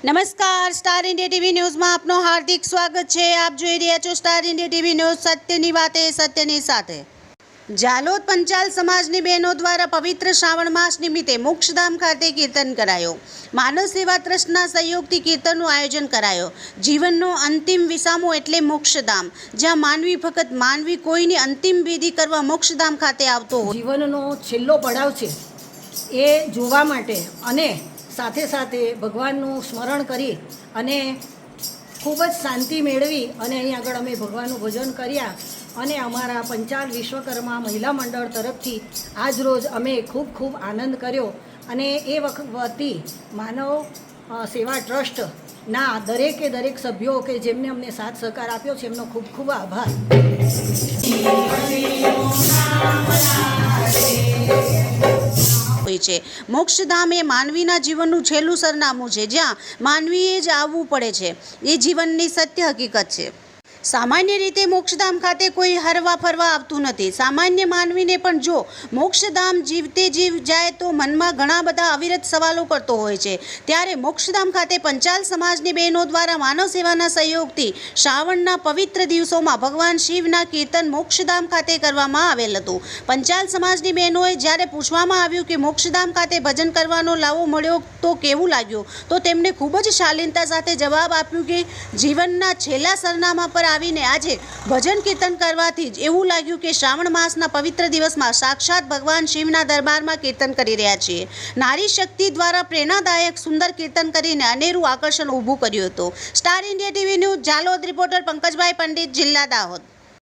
નમસ્કાર, star India TV ન્યૂઝમાં આપનું હાર્દિક સ્વાગત છે। આપ જોઈ રહ્યા છો સ્ટાર ઇન્ડિયા ટીવી ન્યૂઝ, સત્યની વાતે સત્યની સાથે। જાલોદ પંચાલ સમાજની બહેનો દ્વારા પવિત્ર શ્રાવણ માસ નિમિત્તે મોક્ષધામ ખાતે કીર્તન કરાયો। માનવ સેવા ટ્રસ્ટના સહયોગથી કીર્તનનું આયોજન કરાયો। જીવનનો અંતિમ વિસામો એટલે મોક્ષધામ, જ્યાં માનવી ફક્ત માનવી કોઈની અંતિમ વિધિ કરવા મોક્ષધામ ખાતે આવતો હોય। જીવનનો છેલ્લો પડાવ છે એ જોવા માટે અને સાથે સાથે ભગવાનનું સ્મરણ કરી અને ખૂબ જ શાંતિ મેળવી અને અહીં આગળ અમે ભગવાનનું ભજન કર્યા અને અમારા પંચાલ વિશ્વકર્મા મહિલા મંડળ તરફથી આજ રોજ અમે ખૂબ આનંદ કર્યો અને એ વખતથી માનવ સેવા ટ્રસ્ટના દરેક સભ્યો કે જેમને અમને સાથ સહકાર આપ્યો છે એમનો ખૂબ આભાર। મોક્ષધામ એ માનવીના જીવનનું છેલ્લું સરનામું છે, જ્યાં માનવીએ જ આવવું પડે છે। એ જીવનની સત્ય હકીકત છે। સામાન્ય રીતે મોક્ષધામ ખાતે કોઈ હરવા ફરવા આવતું નથી। સામાન્ય માનવીને પણ જો મોક્ષધામ જીવતે જીવ જાય તો મનમાં ઘણા બધા અવિરત સવાલો કરતો હોય છે। ત્યારે મોક્ષધામ ખાતે પંચાલ સમાજની બહેનો દ્વારા માનવ સેવાના સહયોગથી શ્રાવણના પવિત્ર દિવસોમાં ભગવાન શિવના કીર્તન મોક્ષધામ ખાતે કરવામાં આવેલ હતું। પંચાલ સમાજની બહેનોએ જ્યારે પૂછવામાં આવ્યું કે મોક્ષધામ ખાતે ભજન કરવાનો લાવો મળ્યો તો કેવું લાગ્યું, તો તેમણે ખૂબ જ શાલીનતા સાથે જવાબ આપ્યો કે જીવનના છેલ્લા સરનામા પર આવીને આજે ભજન કીર્તન કરવાથી જ એવું લાગ્યું કે શ્રાવણ માસના પવિત્ર દિવસમાં સાક્ષાત ભગવાન શિવના દરબારમાં કીર્તન કરી રહ્યા છીએ। નારી શક્તિ દ્વારા પ્રેરણાદાયક સુંદર કીર્તન કરીને અનેરું આકર્ષણ ઊભું કર્યું હતું। Star India TV news, Jhalod reporter Pankajbhai Pandit, જિલ્લા દાહોદ।